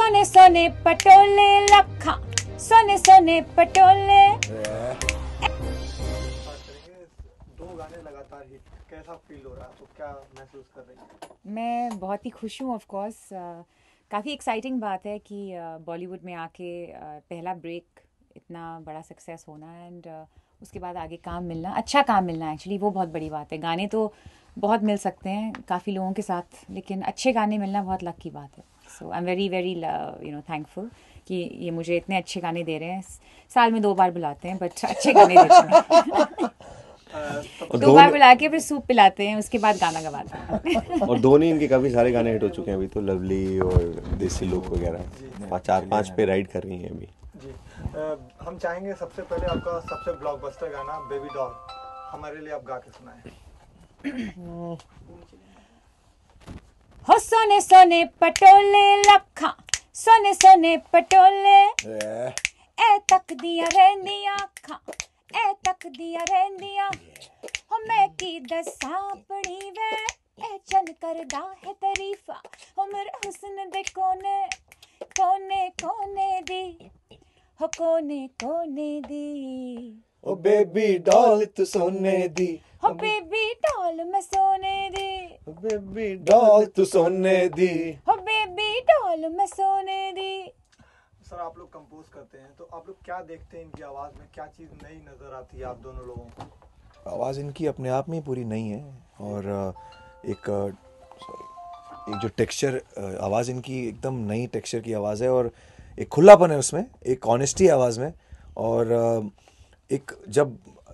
सोने सोने पटोले लखा, सोने सोने पटोले। दो गाने लगातार हिट, कैसा फील हो रहा है आपको, क्या महसूस कर रही है? मैं बहुत ही खुश हूँ ऑफ कोर्स। काफ़ी एक्साइटिंग बात है कि बॉलीवुड में आके पहला ब्रेक इतना बड़ा सक्सेस होना एंड उसके बाद आगे काम मिलना, अच्छा काम मिलना, एक्चुअली वो बहुत बड़ी बात है। गाने तो बहुत मिल सकते हैं काफ़ी लोगों के साथ, लेकिन अच्छे गाने मिलना बहुत लक की बात है। So I am very very thankful कि ये मुझे इतने अच्छे गाने दे रहे हैं। साल में 2 बार बुलाते हैं बट अच्छे गाने देते हैं। 2 बार बुला के फिर सूप पिलाते हैं, उसके बाद गाना गवाते हैं। और धोनी इनके काफ़ी सारे गाने हिट हो चुके हैं अभी तो, लवली और देसी लोग वगैरह 4-5 पे राइड कर रही हैं अभी जी। हम चाहेंगे सबसे पहले आपका सबसे ब्लॉकबस्टर गाना बेबी डॉल हमारे लिए आप गा के सुनाएं। हो सोने सोने पटोले लखा, सोने सोने पटोले। ए तक दिया रहंदियां अखां, ए तक दिया रहंदियां। हो मैं की दसां अपनी वे, ए चन करदा है तारीफा। हो मेरे हुस्न दे कोने कोने कोने दी, हो कोने कोने दी। ओ बेबी डॉल तू सोने दी, हो बेबी डॉल मैं सोने दी, ओ बेबी डॉल तू सोने दी। हो बेबी डॉल मैं सोने दी। सर आप लोग कंपोज करते हैं तो आप लोग क्या देखते हैं इनकी आवाज़ में, क्या चीज़ नई नज़र आती है आप दोनों लोगों को? आवाज़ इनकी अपने आप में ही पूरी नई है और एक जो टेक्सचर, आवाज़ इनकी एकदम नई टेक्सचर की आवाज़ है और एक खुलापन है उसमें, एक ऑनेस्टी आवाज़ में। और एक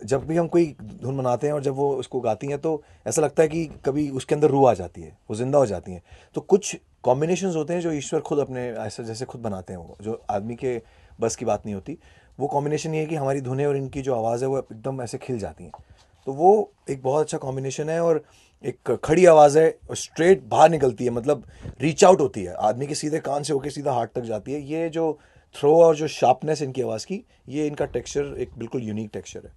जब भी हम कोई धुन बनाते हैं और जब वो उसको गाती हैं तो ऐसा लगता है कि कभी उसके अंदर रूह आ जाती है, वो जिंदा हो जाती हैं। तो कुछ कॉम्बिनेशंस होते हैं जो ईश्वर खुद अपने ऐसे जैसे खुद बनाते हैं, वो जो आदमी के बस की बात नहीं होती। वो कॉम्बिनेशन ये है कि हमारी धुनें और इनकी जो आवाज़ है वो एकदम ऐसे खिल जाती हैं। तो वो एक बहुत अच्छा कॉम्बिनेशन है और एक खड़ी आवाज़ है और स्ट्रेट बाहर निकलती है, मतलब रीच आउट होती है आदमी के सीधे कान से होकर सीधा हार्ट तक जाती है। ये जो थ्रो और जो शार्पनेस इनकी आवाज़ की, ये इनका टेक्सचर एक बिल्कुल यूनिक टेक्सचर है।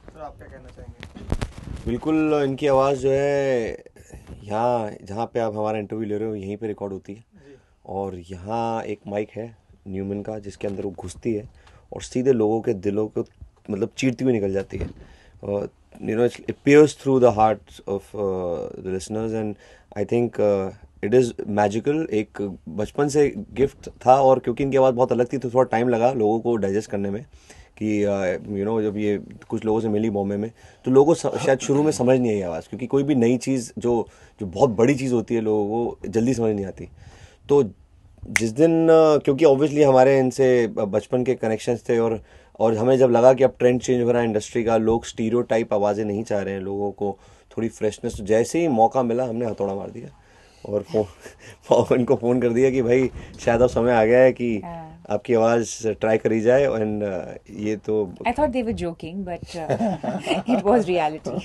सर आप क्या कहना चाहेंगे? बिल्कुल, इनकी आवाज़ जो है यहाँ जहाँ पे आप हमारा इंटरव्यू ले रहे हो यहीं पे रिकॉर्ड होती है जी। और यहाँ एक माइक है न्यूमन का जिसके अंदर वो घुसती है और सीधे लोगों के दिलों को मतलब चीरती हुई निकल जाती है। It pierces through the hearts of the listeners and I think it is magical। एक बचपन से गिफ्ट था और क्योंकि इनकी आवाज़ बहुत अलग थी तो थोड़ा टाइम लगा लोगों को डाइजेस्ट करने में कि जब ये कुछ लोगों से मिली बॉम्बे में तो लोगों को शायद शुरू में समझ नहीं आई आवाज़, क्योंकि कोई भी नई चीज़ जो बहुत बड़ी चीज़ होती है लोगों को जल्दी समझ नहीं आती। तो जिस दिन क्योंकि ऑब्वियसली हमारे इनसे बचपन के कनेक्शंस थे और हमें जब लगा कि अब ट्रेंड चेंज हो रहा है इंडस्ट्री का, लोग स्टीरियोटाइप आवाज़ें नहीं चाह रहे हैं, लोगों को थोड़ी फ्रेशनेस, तो जैसे ही मौका मिला हमने हथौड़ा मार दिया और इनको फ़ोन कर दिया कि भाई शायद अब समय आ गया है कि आपकी आवाज़ ट्राई करी जाए। एंड ये तो I thought they were joking but it was reality.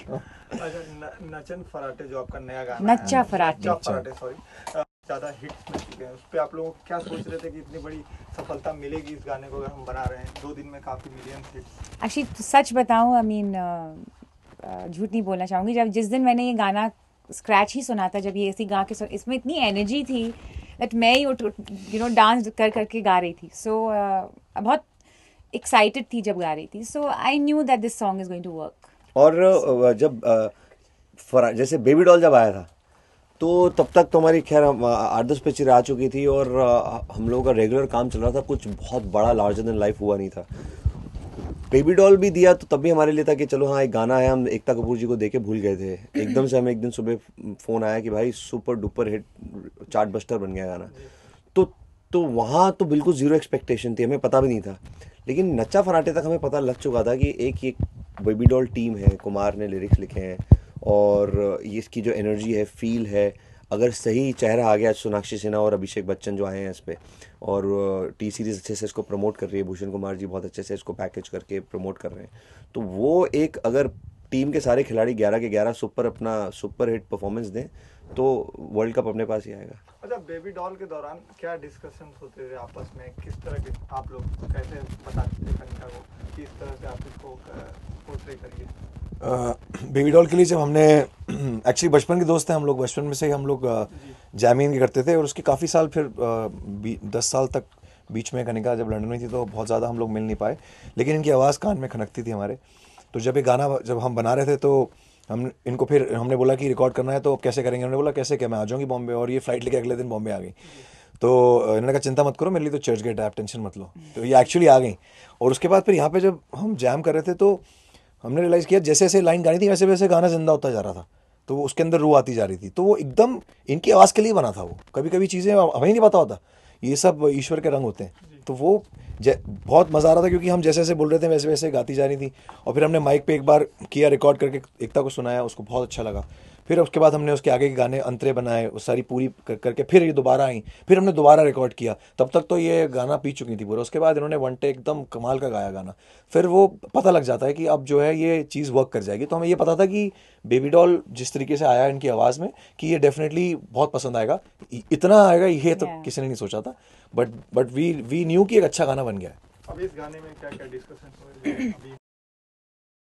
अच्छा, नचन फराटे जो आपका नया गाना नच्चा फराटे, सॉरी, ज़्यादा हिट्स में चुके हैं, उस पर आप लोग क्या सोच रहे थे कि इतनी बड़ी सफलता मिलेगी इस गाने को अगर हम बना रहे हैं 2 दिन में काफ़ी मिलियन हिट्स? एक्चुअली सच बताऊं, आई मीन झूठ नहीं बोलना चाहूँगी, जब जिस दिन मैंने ये गाना स्क्रैच ही सुना था, जब ये ऐसी गा के इसमें इतनी एनर्जी थी दैट मैं ही डांस कर करके गा रही थी। सो बहुत एक्साइटेड थी जब गा रही थी। So I knew that this song is going to work. और जब जैसे बेबी डॉल जब आया था तो तब तक तो हमारी खैर 8-10 पिक्चरें आ चुकी थी और हम लोगों का रेगुलर काम चल रहा था, कुछ बहुत बड़ा लार्जर देन लाइफ हुआ नहीं था। बेबी डॉल भी दिया तो तब भी हमारे लिए था कि चलो हाँ एक गाना है, हम एकता कपूर जी को देके भूल गए थे। एकदम से हमें एक दिन सुबह फ़ोन आया कि भाई super duper hit chart buster बन गया गाना। तो वहाँ तो बिल्कुल ज़ीरो एक्सपेक्टेशन थी, हमें पता भी नहीं था। लेकिन नच्चा फराटे तक हमें पता लग चुका था कि एक बेबी डॉल टीम है, कुमार ने लिरिक्स लिखे हैं और ये इसकी जो एनर्जी है, फील है, अगर सही चेहरा आ गया, सोनाक्षी सिन्हा और अभिषेक बच्चन जो आए हैं इस पर और टी सीरीज़ अच्छे से इसको प्रमोट कर रही है, भूषण कुमार जी बहुत अच्छे से इसको पैकेज करके प्रमोट कर रहे हैं, तो वो एक अगर टीम के सारे खिलाड़ी 11 के 11 सुपर हिट परफॉर्मेंस दें तो वर्ल्ड कप अपने पास ही आएगा। अच्छा, बेबी डॉल के दौरान क्या डिस्कशंस होते थे आपस में, किस तरह के आप लोग कैसे बताते थे कनिका को किस तरह से आप इसको पोर्ट्रे करिए? बेबी डॉल के लिए जब हमने एक्चुअली बचपन के दोस्त हैं हम लोग, बचपन में से ही हम लोग जैमिंग करते थे और उसके काफ़ी साल फिर 10 साल तक बीच में कनिका जब लंदन में थी तो बहुत ज़्यादा हम लोग मिल नहीं पाए, लेकिन इनकी आवाज़ कान में खनकती थी हमारे। तो जब ये गाना जब हम बना रहे थे तो हम इनको फिर हमने बोला कि रिकॉर्ड करना है तो कैसे करेंगे, उन्होंने बोला कैसे क्या, मैं आ जाऊँगी बॉम्बे, और ये फ्लाइट लेके अगले दिन बॉम्बे आ गई। तो इन्होंने कहा चिंता मत करो, मेरे लिए तो चर्च गेट है, आप टेंशन मत लो। तो ये एक्चुअली आ गई, और उसके बाद फिर यहाँ पे जब हम जैम कर रहे थे तो हमने रियलाइज़ किया जैसे जैसे लाइन गानी थी वैसे वैसे गाना जिंदा होता जा रहा था, तो वो उसके अंदर रूह आती जा रही थी। तो वो एकदम इनकी आवाज़ के लिए बना था। वो कभी कभी चीज़ें हमें ही नहीं पता होता, ये सब ईश्वर के रंग होते हैं। तो वो बहुत मज़ा आ रहा था क्योंकि हम जैसे जैसे बोल रहे थे वैसे वैसे गाती जा रही थी। और फिर हमने माइक पे एक बार किया, रिकॉर्ड करके एकता को सुनाया, उसको बहुत अच्छा लगा। फिर उसके बाद हमने उसके आगे के गाने अंतरे बनाए, वो सारी पूरी करके फिर ये दोबारा आई, फिर हमने दोबारा रिकॉर्ड किया। तब तक तो ये गाना पी चुकी थी पूरा। उसके बाद इन्होंने वन टेक एकदम कमाल का गाया गाना। फिर वो पता लग जाता है कि अब जो है ये चीज़ वर्क कर जाएगी। तो हमें ये पता था कि बेबी डॉल जिस तरीके से आया इनकी आवाज़ में कि ये डेफिनेटली बहुत पसंद आएगा, इतना आएगा ये तो किसी ने नहीं सोचा था। बट वी न्यू कि एक अच्छा गाना बन गया है। अब इस गाने में क्या क्या डिस्कशन हुए अभी